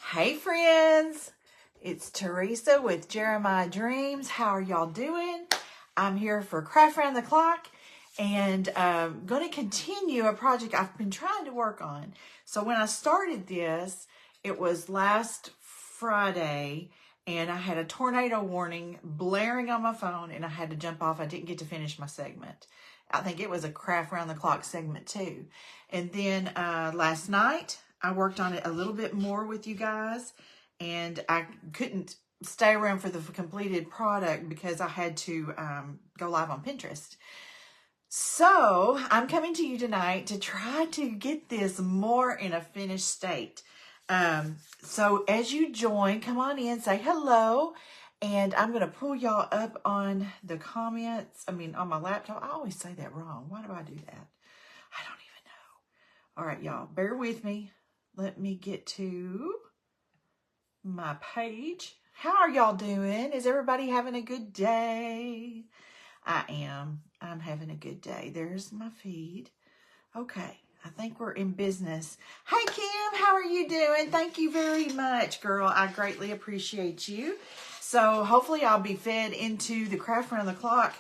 Hey friends, it's Teresa with Jeremiah Dreams. How are y'all doing? I'm here for Craft Round the Clock and going to continue a project I've been trying to work on. So when I started this, it was last Friday and I had a tornado warning blaring on my phone and I had to jump off. I didn't get to finish my segment. I think it was a Craft Round the Clock segment too. And then last night, I worked on it a little bit more with you guys, and I couldn't stay around for the completed product because I had to go live on Pinterest. So I'm coming to you tonight to try to get this more in a finished state. So as you join, come on in, say hello, and I'm going to pull y'all up on the comments. On my laptop. I always say that wrong. Why do I do that? I don't even know. All right, y'all, bear with me. Let me get to my page. How are y'all doing? Is everybody having a good day? I am. I'm having a good day. There's my feed. Okay, I think we're in business. Hey, Kim, how are you doing? Thank you very much, girl. I greatly appreciate you. So hopefully I'll be fed into the Craft Round the Clock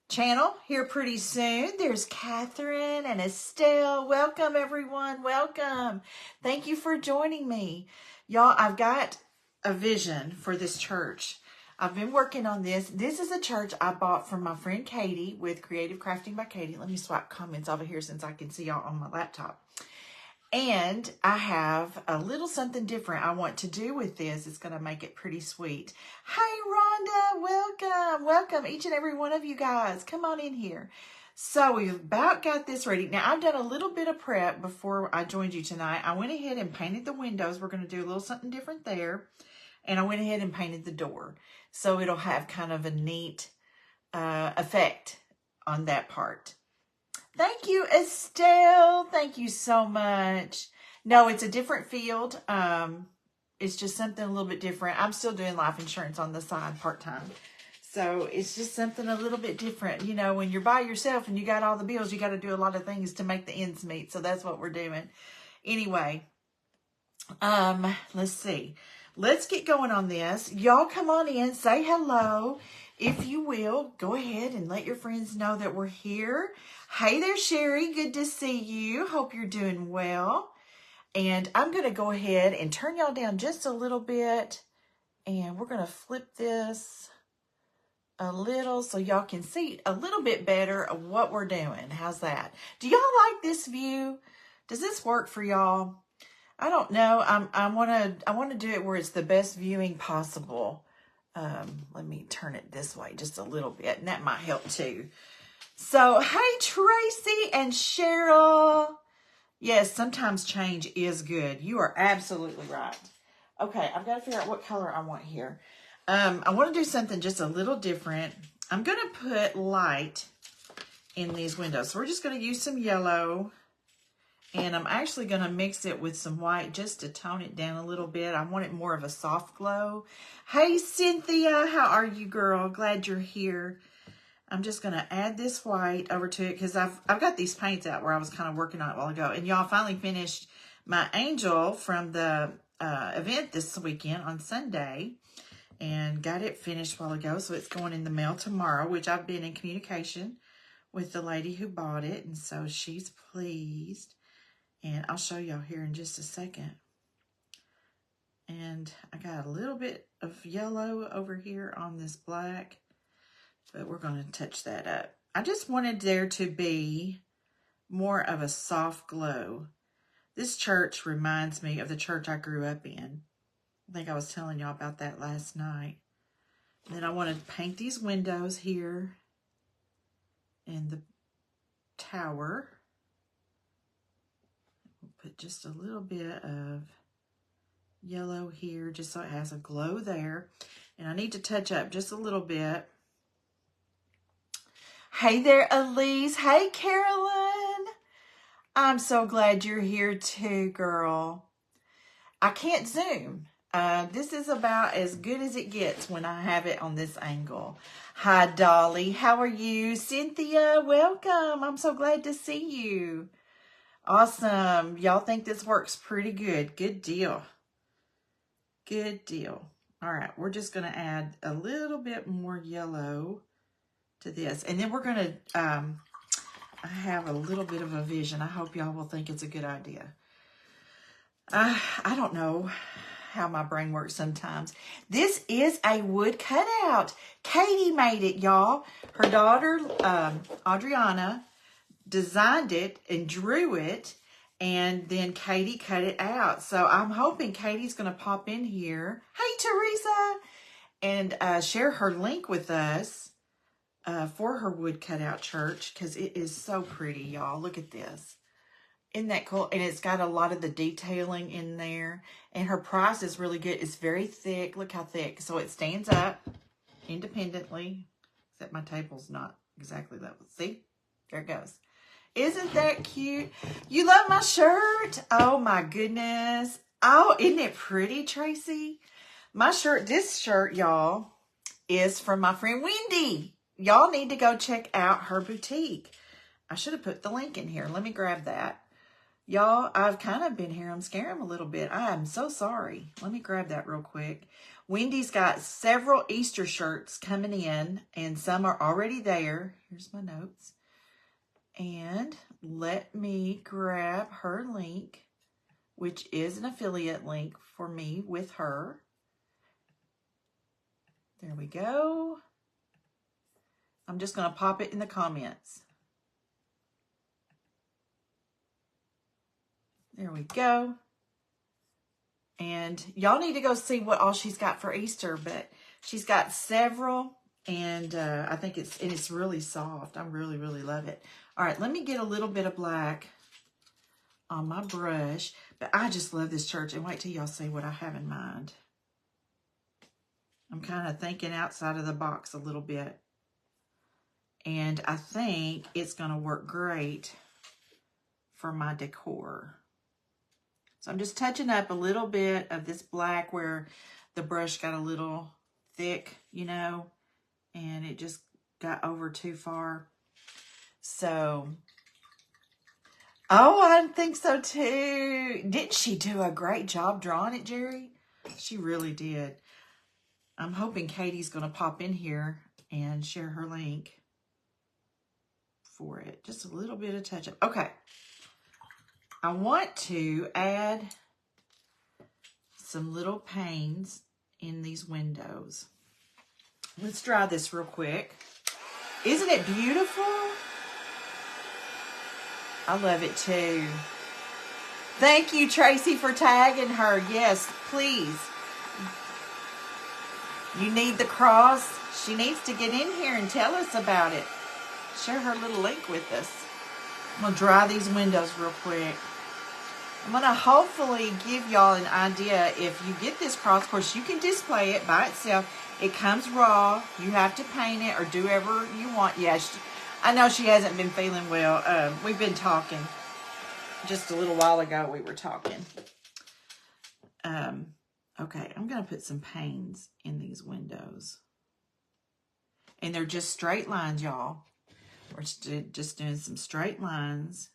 channel here pretty soon. There's Catherine and Estelle. Welcome, everyone. Welcome. Thank you for joining me. Y'all, I've got a vision for this church. I've been working on this. This is a church I bought from my friend Katie with Creative Crafting by Katie. Let me swipe comments over here since I can see y'all on my laptop. And I have a little something different I want to do with this. It's going to make it pretty sweet. Hey, Rhonda, welcome. Welcome, each and every one of you guys. Come on in here. So we've about got this ready. Now, I've done a little bit of prep before I joined you tonight. I went ahead and painted the windows. We're going to do a little something different there. And I went ahead and painted the door. So it'll have kind of a neat effect on that part. Thank you, Estelle. Thank you so much. No, it's a different field. It's just something a little bit different. I'm still doing life insurance on the side part-time. So it's just something a little bit different. You know, when you're by yourself and you got all the bills, you got to do a lot of things to make the ends meet. So that's what we're doing. Anyway, let's see. Let's get going on this. Y'all come on in, say hello. If you will, go ahead and let your friends know that we're here. Hey there, Sherry. Good to see you. Hope you're doing well. And I'm going to go ahead and turn y'all down just a little bit. And we're going to flip this a little so y'all can see a little bit better of what we're doing. How's that? Do y'all like this view? Does this work for y'all? I don't know. I want to do it where it's the best viewing possible. Let me turn it this way just a little bit, and that might help too. So, hey, Tracy and Cheryl. Yes, sometimes change is good. You are absolutely right. Okay, I've got to figure out what color I want here. I want to do something just a little different. I'm going to put light in these windows. So we're just going to use some yellow. And I'm actually going to mix it with some white just to tone it down a little bit. I want it more of a soft glow. Hey, Cynthia. How are you, girl? Glad you're here. I'm just going to add this white over to it because I've got these paints out where I was kind of working on it a while ago. And y'all finally finished my angel from the event this weekend on Sunday. And got it finished a while ago. So it's going in the mail tomorrow, which I've been in communication with the lady who bought it. And so she's pleased. And I'll show y'all here in just a second. And I got a little bit of yellow over here on this black, but we're going to touch that up. I just wanted there to be more of a soft glow. This church reminds me of the church I grew up in. I think I was telling y'all about that last night. And then I wanted to paint these windows here in the tower. Put just a little bit of yellow here just so it has a glow there. And I need to touch up just a little bit. Hey there, Elise. Hey, Carolyn. I'm so glad you're here too, girl. I can't zoom. This is about as good as it gets when I have it on this angle. Hi, Dolly. How are you? Cynthia, welcome. I'm so glad to see you. Awesome. Y'all think this works pretty good. Good deal. Good deal. All right, we're just going to add a little bit more yellow to this. And then we're going to, I have a little bit of a vision. I hope y'all will think it's a good idea. I don't know how my brain works sometimes. This is a wood cutout. Katie made it, y'all. Her daughter, Adriana, designed it and drew it, and then Katie cut it out. So I'm hoping Katie's going to pop in here. Hey, Teresa! And share her link with us for her wood cutout church, because it is so pretty, y'all. Look at this. Isn't that cool? And it's got a lot of the detailing in there. And her price is really good. It's very thick. Look how thick. So it stands up independently. Except my table's not exactly level. See? There it goes. Isn't that cute? You love my shirt? Oh my goodness. Oh, isn't it pretty, Tracy? My shirt, this shirt, y'all, is from my friend Wendy. Y'all need to go check out her boutique. I should have put the link in here. Let me grab that. Y'all, I've kind of been here. I'm scaring them a little bit. I am so sorry. Let me grab that real quick. Wendy's got several Easter shirts coming in, and some are already there. Here's my notes. And let me grab her link, which is an affiliate link for me with her. There we go. I'm just going to pop it in the comments. There we go. And y'all need to go see what all she's got for Easter, but she's got several, and I think it's really soft. I really, really love it. All right, let me get a little bit of black on my brush, but I just love this church, and wait till y'all see what I have in mind. I'm kind of thinking outside of the box a little bit, and I think it's going to work great for my decor. So I'm just touching up a little bit of this black where the brush got a little thick, you know, and it just got over too far. So, oh, I think so too. Didn't she do a great job drawing it, Jerry? She really did. I'm hoping Katie's going to pop in here and share her link for it. Just a little bit of touch up. Okay. I want to add some little panes in these windows. Let's dry this real quick. Isn't it beautiful? I love it too. Thank you, Tracy, for tagging her. Yes, please. You need the cross. She needs to get in here and tell us about it. Share her little link with us. I'm going to dry these windows real quick. I'm going to hopefully give y'all an idea. If you get this cross, of course, you can display it by itself. It comes raw. You have to paint it or do whatever you want. Yeah, I know she hasn't been feeling well. We've been talking. Just a little while ago, we were talking. Okay, I'm going to put some panes in these windows. And they're just straight lines, y'all. We're just doing some straight lines.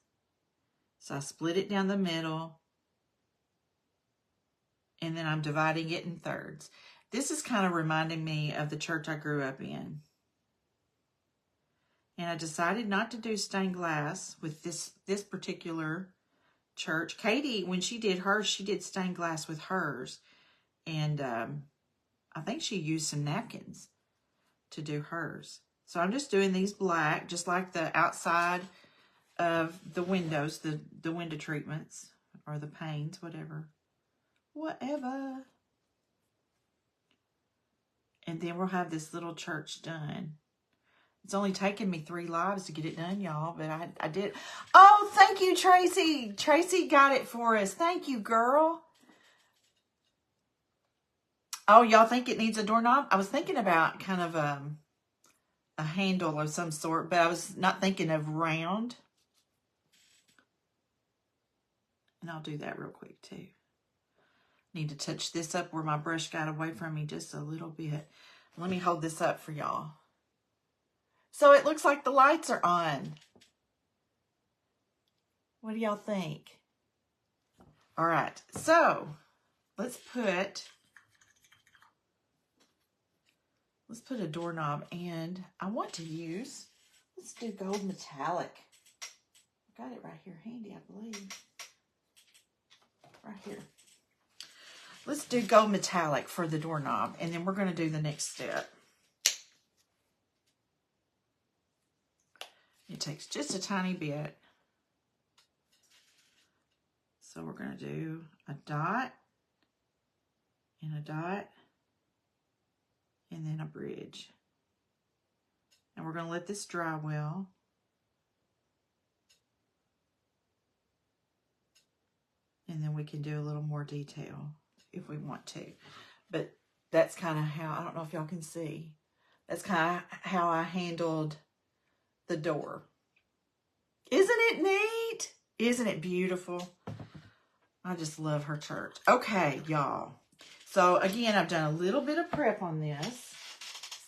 So I split it down the middle. And then I'm dividing it in thirds. This is kind of reminding me of the church I grew up in. And I decided not to do stained glass with this particular church. Katie, when she did hers, she did stained glass with hers. And I think she used some napkins to do hers. So I'm just doing these black, just like the outside of the windows, the window treatments, or the panes, whatever. And then we'll have this little church done. It's only taken me 3 lives to get it done, y'all, but I did. Oh, thank you, Tracy. Tracy got it for us. Thank you, girl. Oh, y'all think it needs a doorknob? I was thinking about kind of a handle of some sort, but I was not thinking of round. And I'll do that real quick too. Need to touch this up where my brush got away from me just a little bit. Let me hold this up for y'all. So it looks like the lights are on. What do y'all think? All right, so let's put a doorknob, and I want to use, let's do gold metallic. I got it right here handy, I believe. Right here. Let's do gold metallic for the doorknob, and then we're going to do the next step. It takes just a tiny bit. So we're going to do a dot, and a dot, and then a bridge. And we're going to let this dry well. And then we can do a little more detail if we want to. But that's kind of how, I don't know if y'all can see, that's kind of how I handled the door. Isn't it neat? Isn't it beautiful? I just love her church. Okay, y'all. So again, I've done a little bit of prep on this.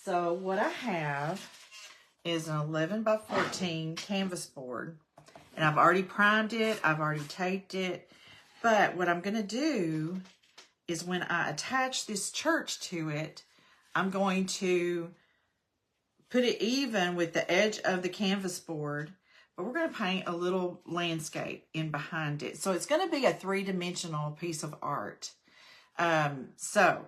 So what I have is an 11 by 14 canvas board. And I've already primed it. I've already taped it. But what I'm going to do is when I attach this church to it, I'm going to put it even with the edge of the canvas board, but we're going to paint a little landscape in behind it. So it's going to be a three-dimensional piece of art. So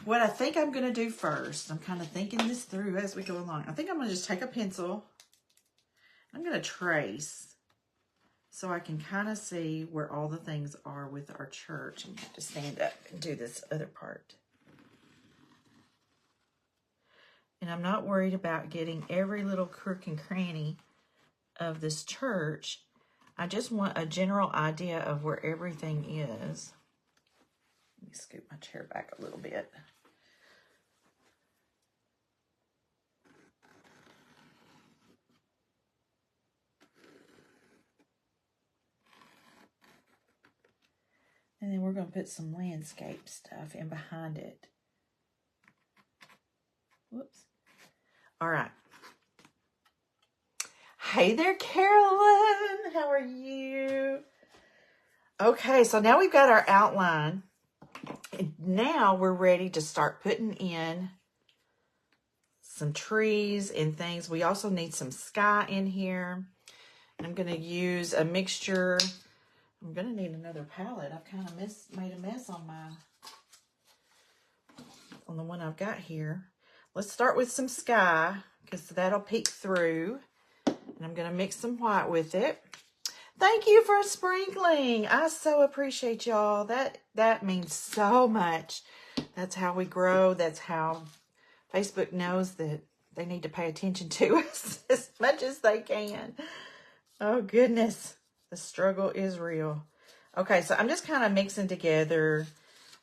what I think I'm going to do first, I'm kind of thinking this through as we go along. I think I'm going to just take a pencil. I'm going to trace so I can kind of see where all the things are with our church. I'm going to have to stand up and do this other part. And I'm not worried about getting every little crook and cranny of this church. I just want a general idea of where everything is. Let me scoot my chair back a little bit. And then we're going to put some landscape stuff in behind it. Whoops. All right. Hey there, Carolyn. How are you? Okay, so now we've got our outline. And now we're ready to start putting in some trees and things. We also need some sky in here. I'm going to use a mixture. I'm going to need another palette. I've kind of made a mess on the one I've got here. Let's start with some sky because that'll peek through. And I'm going to mix some white with it. Thank you for sprinkling. I so appreciate y'all. That means so much. That's how we grow. That's how Facebook knows that they need to pay attention to us as much as they can. Oh, goodness. The struggle is real. Okay, so I'm just kind of mixing together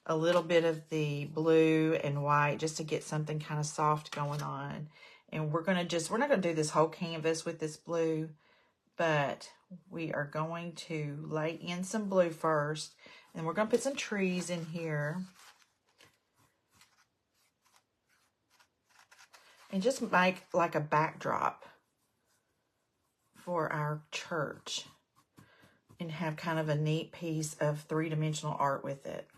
a little bit of the blue and white just to get something kind of soft going on. And we're not going to do this whole canvas with this blue, but we are going to lay in some blue first. And we're going to put some trees in here. And just make like a backdrop for our church. And have kind of a neat piece of three-dimensional art with it.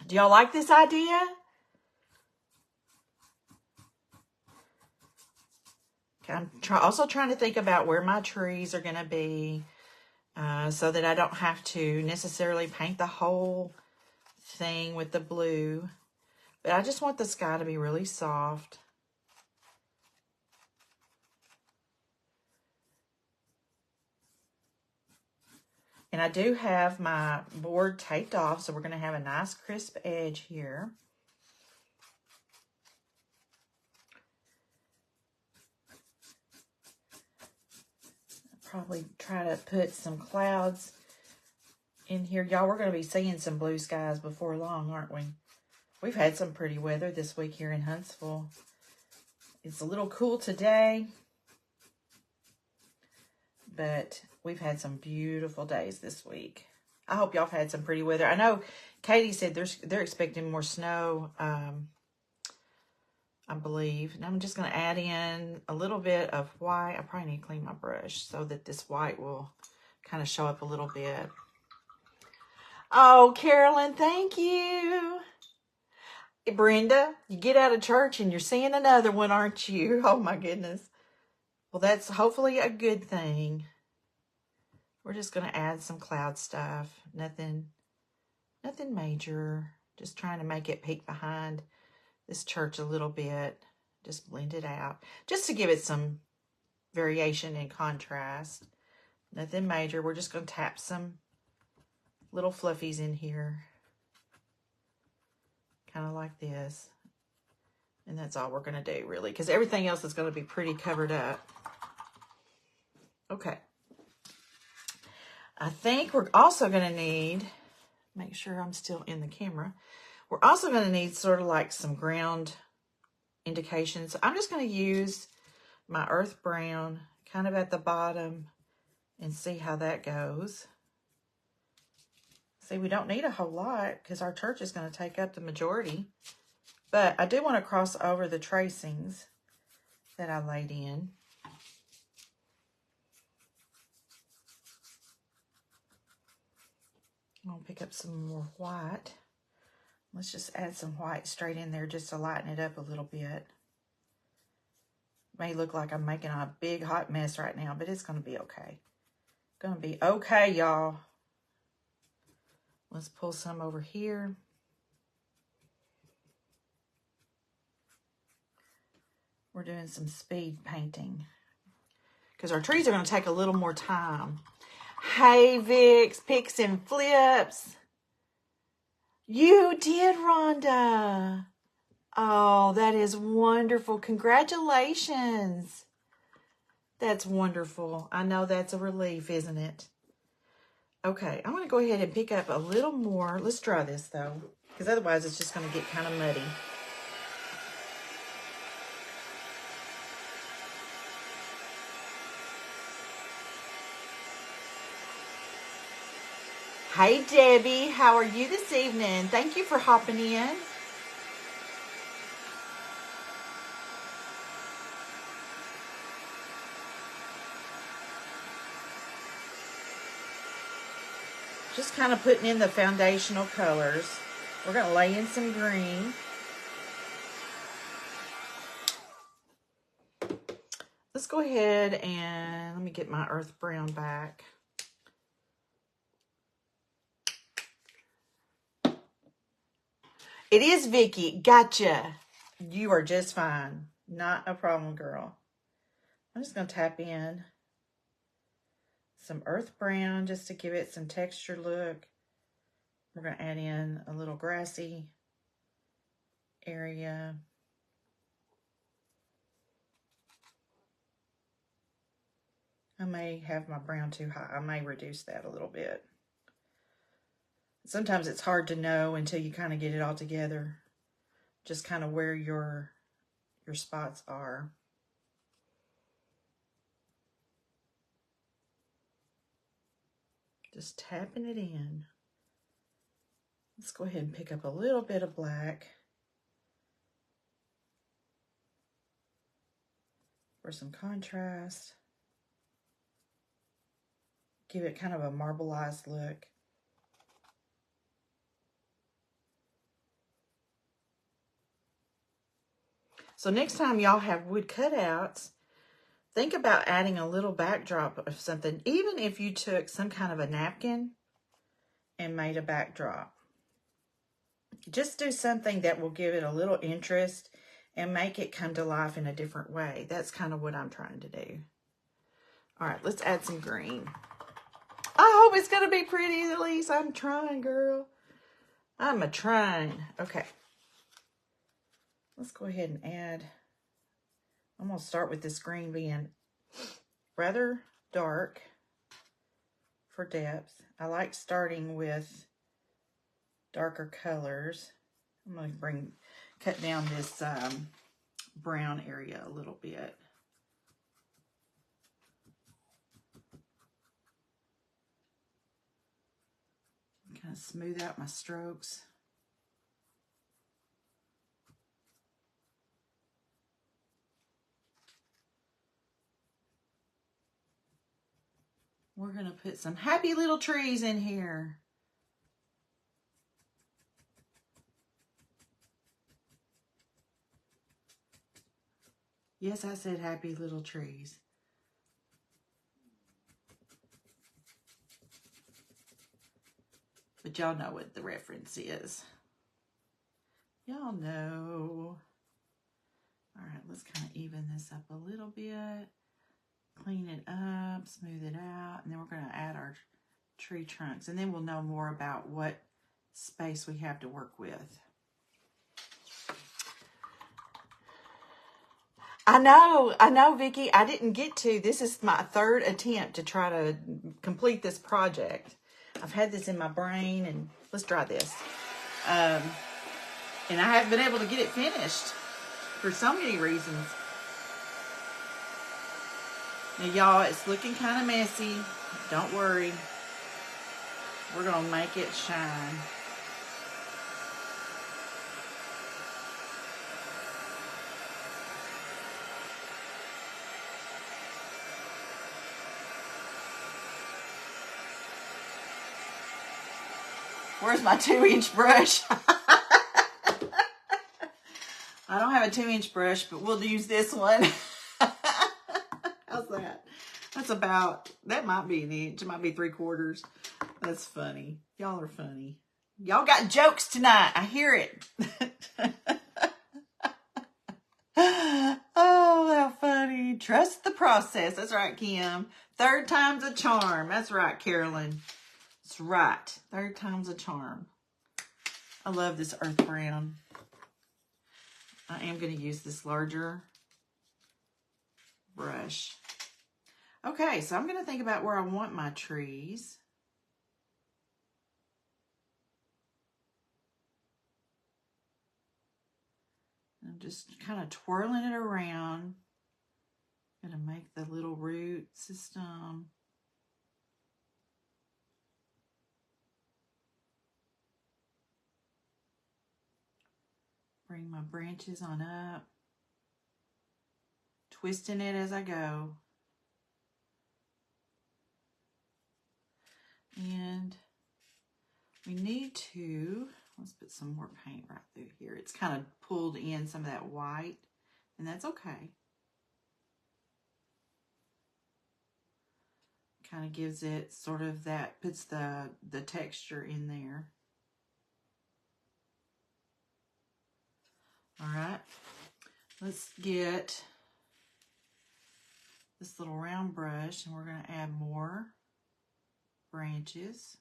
Do y'all like this idea? I'm also trying to think about where my trees are going to be so that I don't have to necessarily paint the whole thing with the blue. But I just want the sky to be really soft. And I do have my board taped off, so we're going to have a nice crisp edge here. I'll probably try to put some clouds in here. Y'all, we're going to be seeing some blue skies before long, aren't we? We've had some pretty weather this week here in Huntsville. It's a little cool today, but we've had some beautiful days this week. I hope y'all have had some pretty weather. I know Katie said they're expecting more snow I believe. And I'm just going to add in a little bit of white. I probably need to clean my brush so that this white will kind of show up a little bit. Oh, Carolyn, thank you. Hey, Brenda, you get out of church and you're seeing another one, aren't you? Oh, my goodness. Well, that's hopefully a good thing. We're just going to add some cloud stuff. Nothing major. Just trying to make it peek behind this church a little bit. Just blend it out. Just to give it some variation and contrast. Nothing major. We're just going to tap some little fluffies in here. Kind of like this. And that's all we're going to do, really. Because everything else is going to be pretty covered up. Okay. I think we're also going to need... Make sure I'm still in the camera. We're also going to need sort of like some ground indications. I'm just going to use my earth brown kind of at the bottom and see how that goes. See, we don't need a whole lot because our church is going to take up the majority. But I do want to cross over the tracings that I laid in. I'm going to pick up some more white. Let's just add some white straight in there just to lighten it up a little bit. May look like I'm making a big hot mess right now, but it's going to be okay. Going to be okay, y'all. Let's pull some over here. We're doing some speed painting because our trees are going to take a little more time. Hey, Vix, Picks and Flips. You did, Rhonda. Oh, that is wonderful. Congratulations. That's wonderful. I know that's a relief, isn't it? Okay, I'm going to go ahead and pick up a little more. Let's dry this, though, because otherwise it's just going to get kind of muddy. Hey, Debbie. How are you this evening? Thank you for hopping in. Just kind of putting in the foundational colors. We're going to lay in some green. Let's go ahead and let me get my earth brown back. It is Vicky. Gotcha. You are just fine. Not a problem, girl. I'm just going to tap in some earth brown just to give it some texture look. We're going to add in a little grassy area. I may have my brown too high. I may reduce that a little bit. Sometimes it's hard to know until you kind of get it all together. Just kind of where your spots are. Just tapping it in. Let's go ahead and pick up a little bit of black for some contrast. Give it kind of a marbleized look. So next time y'all have wood cutouts, think about adding a little backdrop of something, even if you took some kind of a napkin and made a backdrop. Just do something that will give it a little interest and make it come to life in a different way. That's kind of what I'm trying to do. All right, let's add some green. I hope it's going to be pretty, Elise. I'm trying, girl. I'm a-trying. Okay. Let's go ahead and add. I'm going to start with this green being rather dark for depth. I like starting with darker colors. I'm going to cut down this brown area a little bit. Kind of smooth out my strokes. we're going to put some happy little trees in here. Yes, I said happy little trees. But y'all know what the reference is. Y'all know. All right, let's kind of even this up a little bit. Clean it up, smooth it out. And then we're going to add our tree trunks. And then we'll know more about what space we have to work with. I know, Vicki. I didn't get to. This is my third attempt to try to complete this project. I've had this in my brain, and let's try this. And I haven't been able to get it finished for so many reasons. Now, y'all, it's looking kind of messy. Don't worry. We're going to make it shine. Where's my 2-inch brush? I don't have a 2-inch brush, but we'll use this one. How's that? That's about, that might be an inch. It might be 3/4. That's funny. Y'all are funny. Y'all got jokes tonight. I hear it. Oh, how funny. Trust the process. That's right, Kim. 3rd time's a charm. That's right, Carolyn. That's right. 3rd time's a charm. I love this earth brown. I am going to use this larger brush. Okay, so I'm going to think about where I want my trees. I'm just kind of twirling it around. I'm going to make the little root system. Bring my branches on up. Twisting it as I go. And we need to, let's put some more paint right through here. It's kind of pulled in some of that white, and that's okay. Kind of gives it sort of that, puts the texture in there. All right, let's get this little round brush, and we're going to add more branches.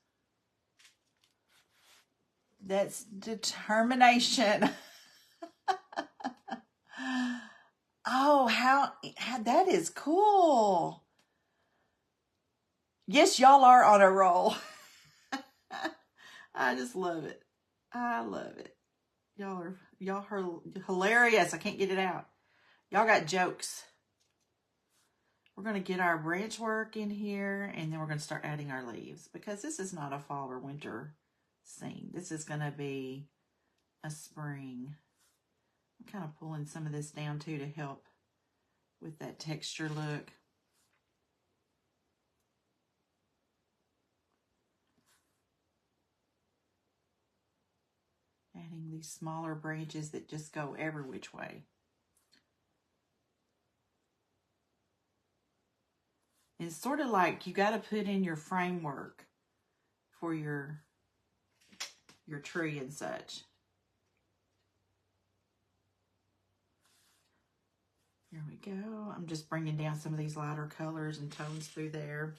That's determination. Oh, how that is cool. Yes, y'all are on a roll. I just love it. I love it. Y'all are hilarious. I can't get it out. Y'all got jokes. We're going to get our branch work in here, and then we're going to start adding our leaves, because this is not a fall or winter scene. This is going to be a spring. I'm kind of pulling some of this down too to help with that texture look. Adding these smaller branches that just go every which way. It's sort of like you got to put in your framework for your tree and such. Here we go. I'm just bringing down some of these lighter colors and tones through there.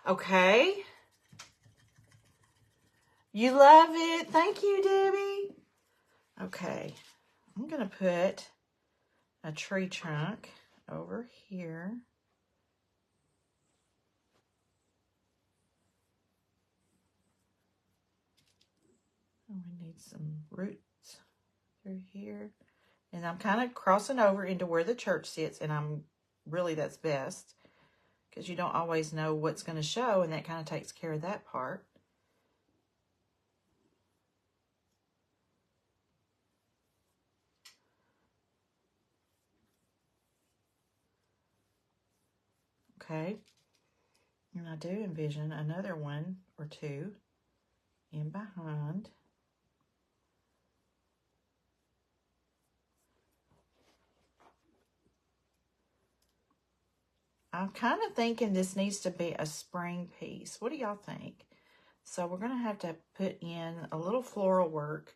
Okay. You love it. Thank you, Debbie. Okay. I'm going to put a tree trunk over here. And we need some roots through here. And I'm kind of crossing over into where the church sits, and that's best, because you don't always know what's going to show, and that kind of takes care of that part. Okay. And I do envision another one or two in behind. I'm kind of thinking this needs to be a spring piece. What do y'all think? So we're going to have to put in a little floral work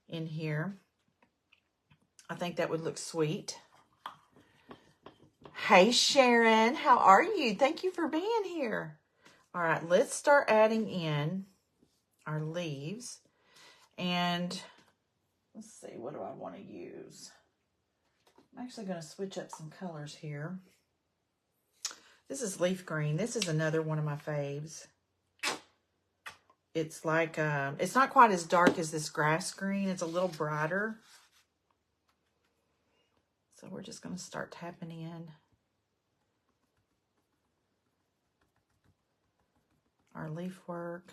in here. I think that would look sweet. Hey, Sharon, how are you? Thank you for being here. All right, let's start adding in our leaves. And let's see, what do I want to use? I'm actually going to switch up some colors here. This is leaf green. This is another one of my faves. It's like, it's not quite as dark as this grass green. It's a little brighter. So we're just going to start tapping in our leaf work.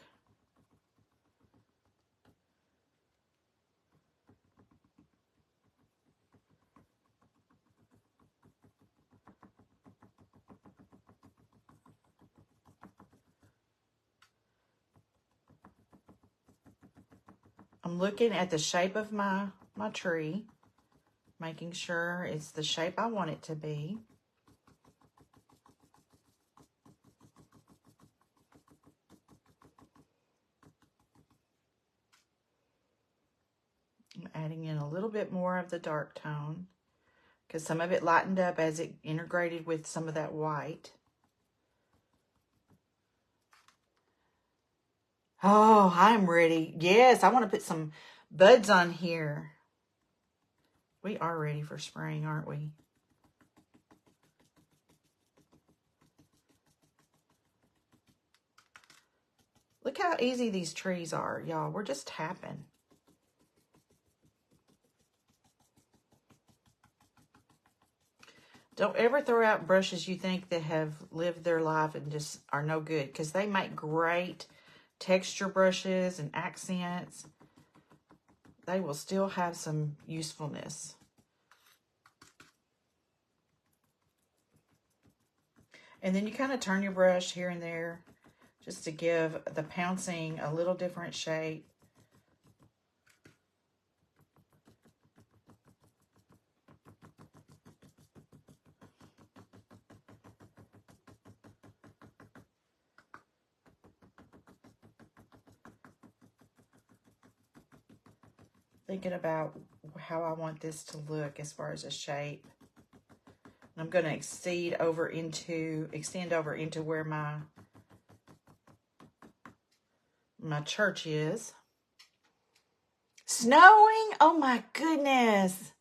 I'm looking at the shape of my tree, making sure it's the shape I want it to be. I'm adding in a little bit more of the dark tone because some of it lightened up as it integrated with some of that white. Oh, I'm ready. Yes, I want to put some buds on here. We are ready for spring, aren't we? Look how easy these trees are, y'all. We're just tapping. Don't ever throw out brushes you think that have lived their life and just are no good, because they make great texture brushes and accents. They will still have some usefulness. And then you kind of turn your brush here and there just to give the pouncing a little different shape. Thinking about how I want this to look as far as a shape. And I'm going to extend over into where my church is. Snowing? Oh my goodness.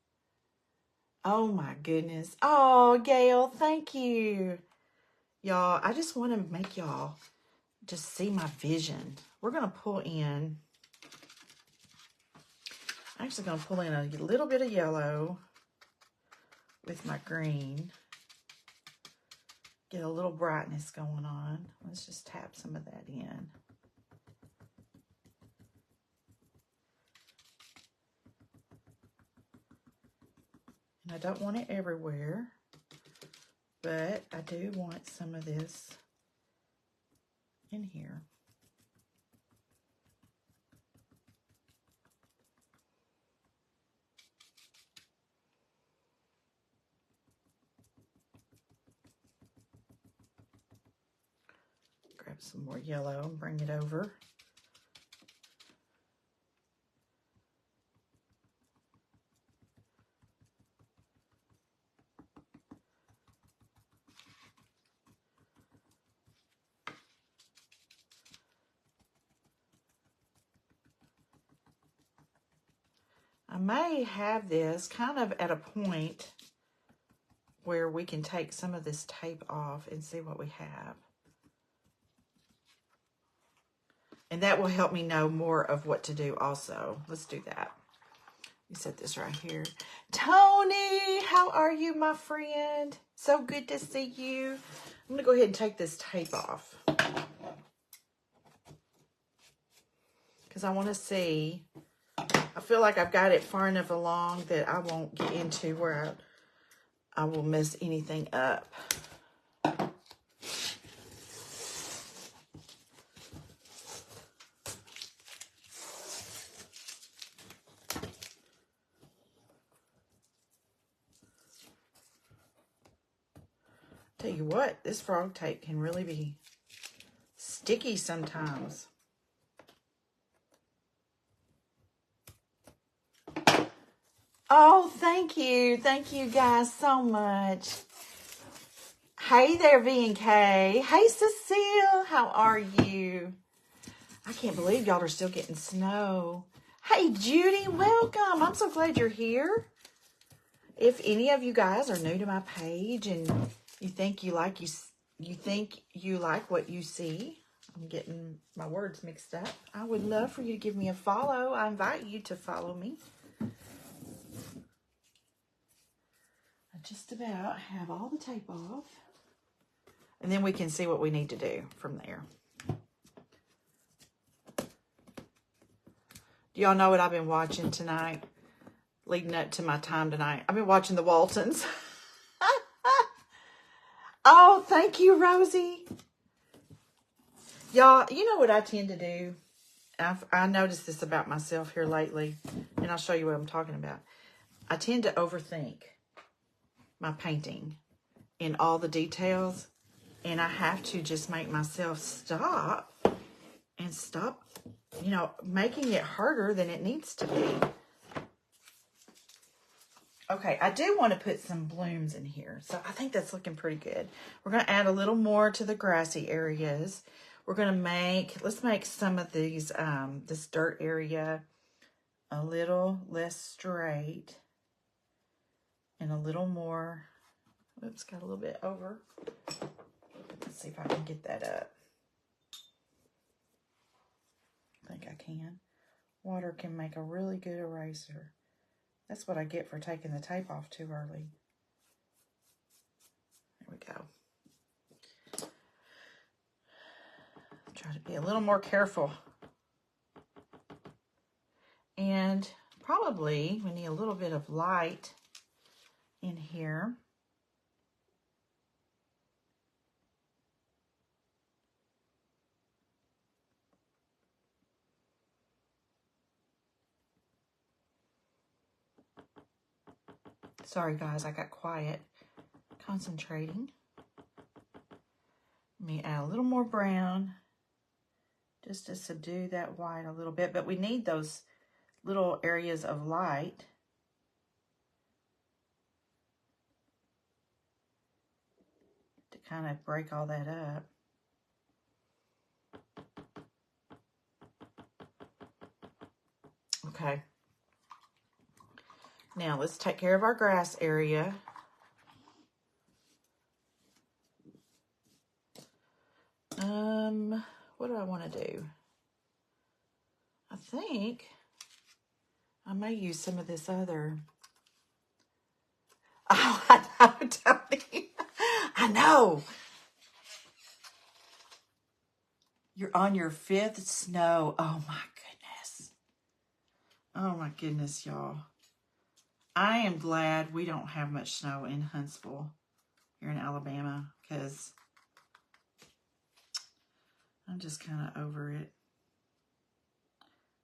Oh my goodness. Oh, Gail, thank you. Y'all, I just want to make y'all just see my vision. We're going to pull in, I'm actually going to pull in a little bit of yellow with my green. Get a little brightness going on. Let's just tap some of that in. And I don't want it everywhere, but I do want some of this in here. Grab some more yellow and bring it over. I may have this kind of at a point where we can take some of this tape off and see what we have. And that will help me know more of what to do also. Let's do that. Let me set this right here. Tony, how are you, my friend? So good to see you. I'm going to go ahead and take this tape off, because I want to see. I feel like I've got it far enough along that I won't get into where I will mess anything up. Tell you what, this frog tape can really be sticky sometimes. Oh, thank you. Thank you guys so much. Hey there, V&K. Hey, Cecile. How are you? I can't believe y'all are still getting snow. Hey, Judy. Welcome. I'm so glad you're here. If any of you guys are new to my page and you think you like what you see, I'm getting my words mixed up. I would love for you to give me a follow. I invite you to follow me. I just about have all the tape off. And then we can see what we need to do from there. Do y'all know what I've been watching tonight? Leading up to my time tonight. I've been watching the Waltons. Oh, thank you, Rosie. Y'all, you know what I tend to do? I noticed this about myself here lately, and I'll show you what I'm talking about. I tend to overthink my painting in all the details, and I have to just make myself stop, you know, making it harder than it needs to be. Okay, I do want to put some blooms in here, so I think that's looking pretty good. We're going to add a little more to the grassy areas. We're going to let's make some of these, this dirt area a little less straight and a little more, oops, got a little bit over. Let's see if I can get that up. I think I can. Water can make a really good eraser. That's what I get for taking the tape off too early. There we go. Try to be a little more careful. And probably we need a little bit of light in here. Sorry guys, I got quiet. Concentrating. Let me add a little more brown just to subdue that white a little bit, but we need those little areas of light to kind of break all that up. Okay. Now let's take care of our grass area. What do I want to do? I think I may use some of this other. Oh, I know, Tony. I know. You're on your 5th snow. Oh, my goodness. Oh, my goodness, y'all. I am glad we don't have much snow in Huntsville here in Alabama because I'm just kind of over it.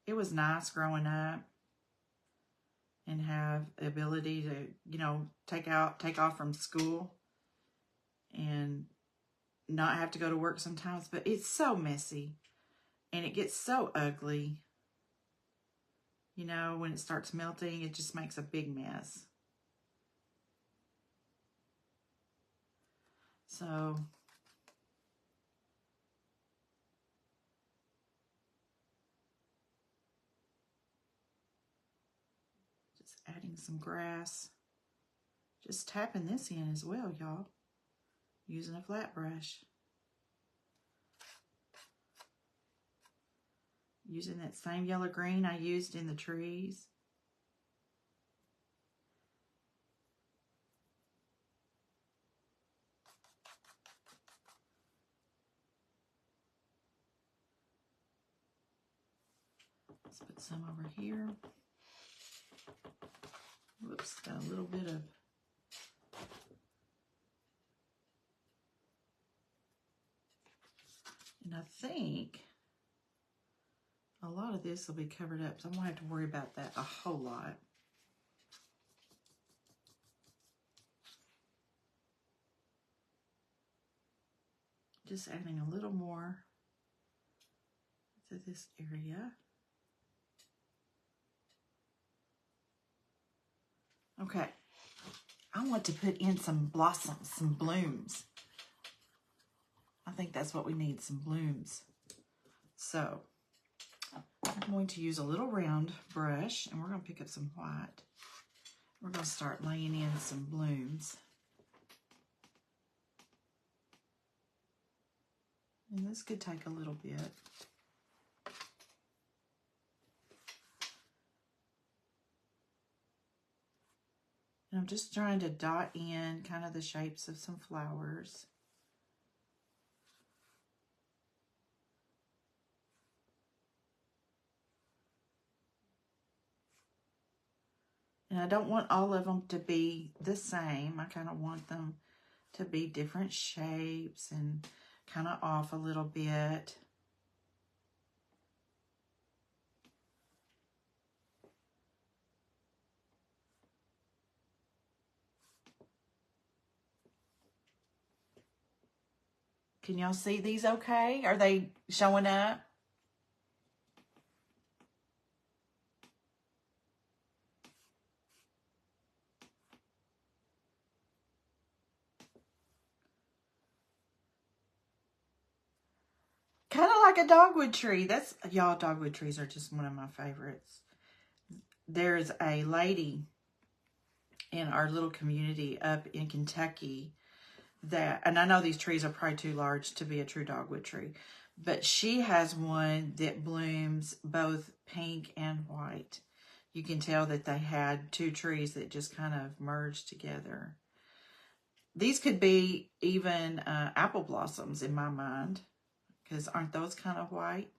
It was nice growing up and have the ability to, you know, take off from school and not have to go to work sometimes, but it's so messy and it gets so ugly. You know, when it starts melting, it just makes a big mess. So, just adding some grass. Just tapping this in as well, y'all. Using a flat brush. Using that same yellow green I used in the trees. Let's put some over here. Whoops, got a little bit of. And I think a lot of this will be covered up, so I won't have to worry about that a whole lot. just adding a little more to this area. Okay. I want to put in some blossoms, some blooms. I think that's what we need, some blooms. So I'm going to use a little round brush, and we're going to pick up some white. We're going to start laying in some blooms. And this could take a little bit. And I'm just trying to dot in kind of the shapes of some flowers. And I don't want all of them to be the same. I kind of want them to be different shapes and kind of off a little bit. Can y'all see these okay? Are they showing up? Kind of like a dogwood tree. That's, y'all, dogwood trees are just one of my favorites. There's a lady in our little community up in Kentucky that, and I know these trees are probably too large to be a true dogwood tree, but she has one that blooms both pink and white. You can tell that they had two trees that just kind of merged together. These could be even apple blossoms in my mind, because aren't those kind of white?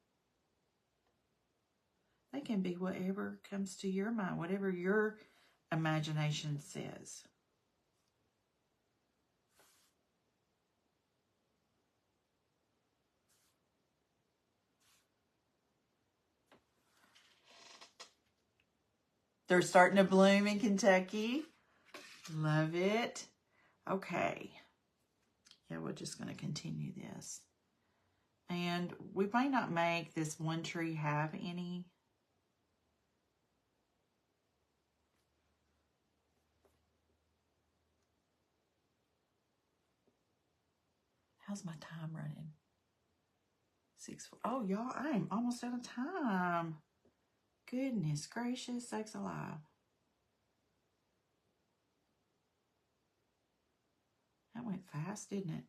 They can be whatever comes to your mind, whatever your imagination says. They're starting to bloom in Kentucky. Love it. Okay. Yeah, we're just going to continue this. And we might not make this one tree have any. How's my time running? 6. Oh, y'all, I am almost out of time. Goodness gracious, sakes alive. That went fast, didn't it?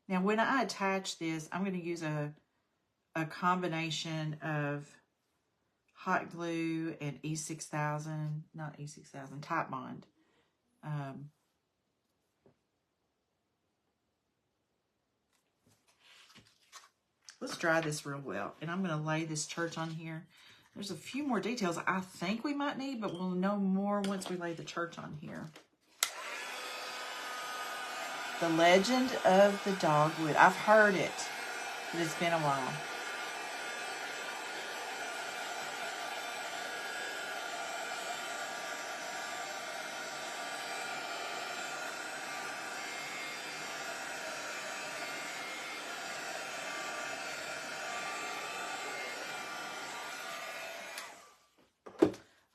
Now, when I attach this, I'm going to use a combination of hot glue and E6000, not E6000, Type Bond. Let's dry this real well. And I'm going to lay this church on here. There's a few more details I think we might need, but we'll know more once we lay the church on here. The Legend of the Dogwood. I've heard it, but it's been a while.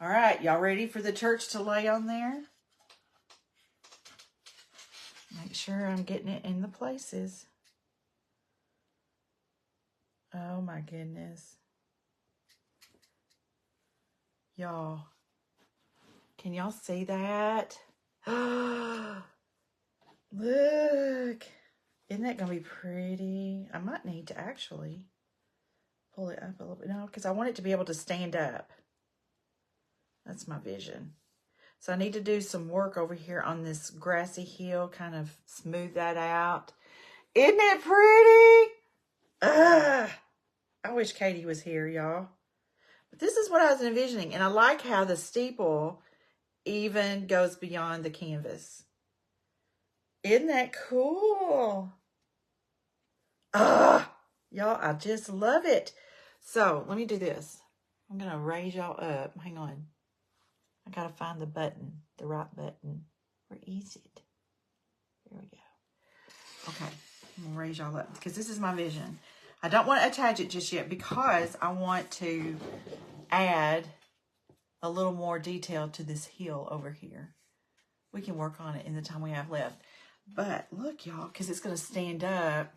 All right, y'all ready for the church to lay on there? Make sure I'm getting it in the places. Oh my goodness. Y'all, can y'all see that? Look. Isn't that going to be pretty? I might need to actually pull it up a little bit. No, because I want it to be able to stand up. That's my vision. So I need to do some work over here on this grassy hill, kind of smooth that out. Isn't it pretty? I wish Katie was here, y'all. But this is what I was envisioning. And I like how the steeple even goes beyond the canvas. Isn't that cool? Ugh, y'all, I just love it. So let me do this. I'm going to raise y'all up. Hang on. I got to find the button, the right button. Where is it? There we go. Okay. I'm going to raise y'all up because this is my vision. I don't want to attach it just yet because I want to add a little more detail to this heel over here. We can work on it in the time we have left. But look, y'all, because it's going to stand up.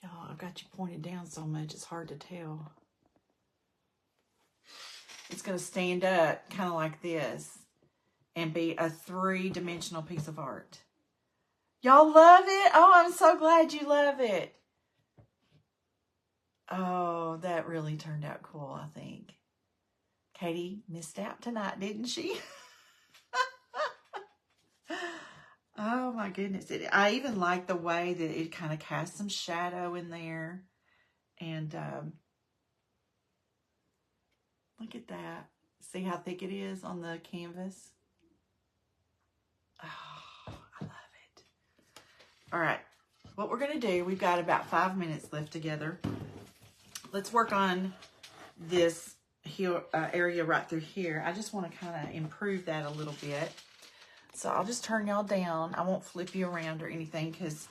Y'all, I've got you pointed down so much, it's hard to tell. It's going to stand up kind of like this and be a 3-dimensional piece of art. Y'all love it? Oh, I'm so glad you love it. Oh, that really turned out cool, I think. Katie missed out tonight, didn't she? Oh, my goodness. I even like the way that it kind of casts some shadow in there. And look at that. See how thick it is on the canvas? Oh, I love it. All right. What we're going to do, we've got about 5 minutes left together. Let's work on this heel, area right through here. I just want to kind of improve that a little bit. So I'll just turn y'all down. I won't flip you around or anything because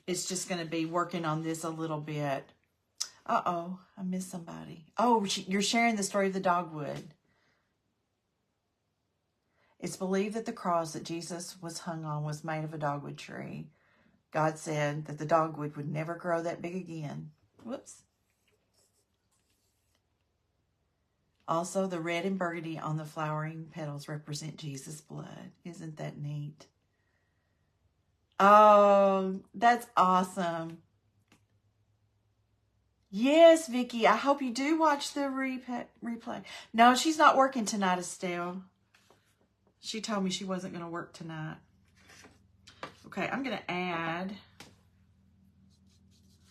it's just going to be working on this a little bit. Uh-oh, I missed somebody. Oh, you're sharing the story of the dogwood. It's believed that the cross that Jesus was hung on was made of a dogwood tree. God said that the dogwood would never grow that big again. Whoops. Also, the red and burgundy on the flowering petals represent Jesus' blood. Isn't that neat? Oh, that's awesome. Yes, Vicky, I hope you do watch the replay. No, she's not working tonight, Estelle. She told me she wasn't going to work tonight. Okay, I'm going to add.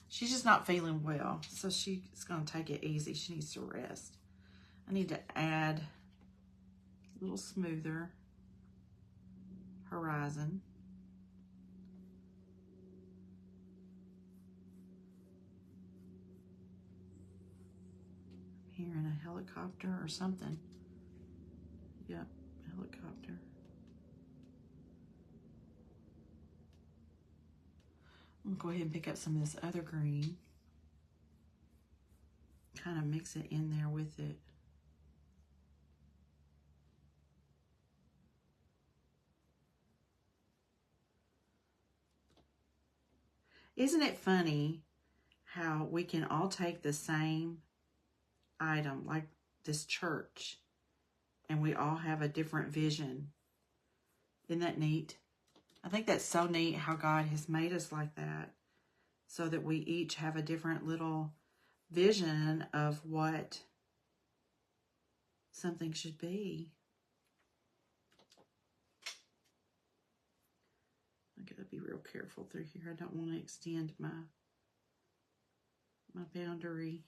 She's just not feeling well, so she's going to take it easy. She needs to rest. I need to add a little smoother horizon. Here in a helicopter or something. Yep, helicopter. I'm going to go ahead and pick up some of this other green. Kind of mix it in there with it. Isn't it funny how we can all take the same item, like this church, and we all have a different vision? Isn't that neat? I think that's so neat how God has made us like that, so that we each have a different little vision of what something should be. I gotta be real careful through here. I don't want to extend my boundary.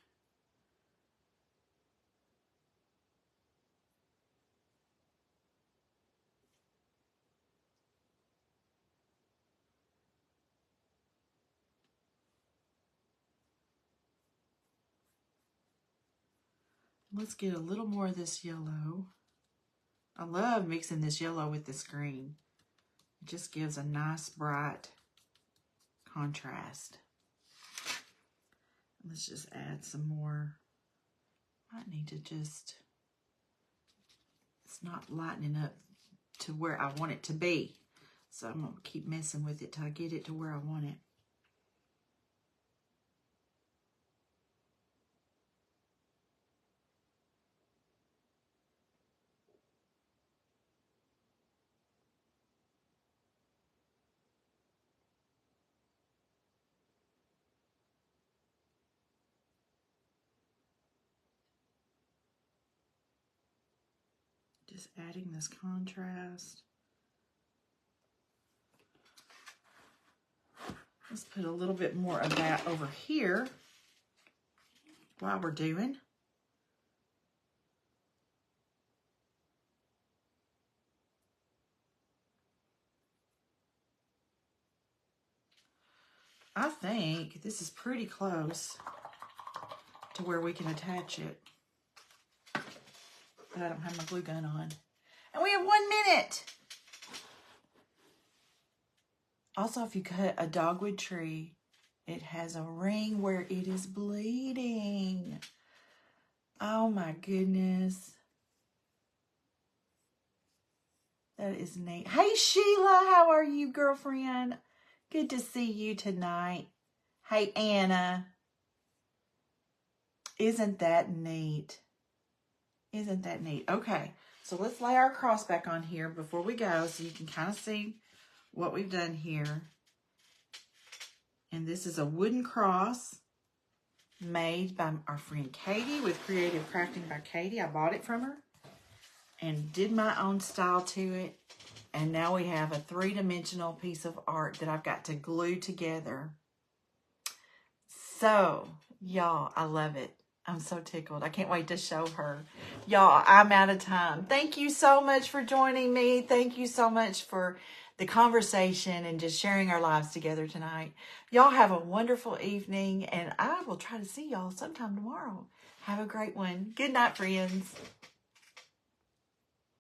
Let's get a little more of this yellow. I love mixing this yellow with this green. It just gives a nice bright contrast. Let's just add some more. I need to just, it's not lightening up to where I want it to be. So I'm going to keep messing with it till I get it to where I want it. Just adding this contrast. Let's put a little bit more of that over here while we're doing. I think this is pretty close to where we can attach it. But I don't have my glue gun on. And we have 1 minute. Also, if you cut a dogwood tree, it has a ring where it is bleeding. Oh my goodness. That is neat. Hey Sheila, how are you, girlfriend? Good to see you tonight. Hey Anna. Isn't that neat? Isn't that neat? Okay, so let's lay our cross back on here before we go so you can kind of see what we've done here. And this is a wooden cross made by our friend Katie with Creative Crafting by Katie. I bought it from her and did my own style to it. And now we have a 3-dimensional piece of art that I've got to glue together. So, y'all, I love it. I'm so tickled. I can't wait to show her. Y'all, I'm out of time. Thank you so much for joining me. Thank you so much for the conversation and just sharing our lives together tonight. Y'all have a wonderful evening, and I will try to see y'all sometime tomorrow. Have a great one. Good night, friends.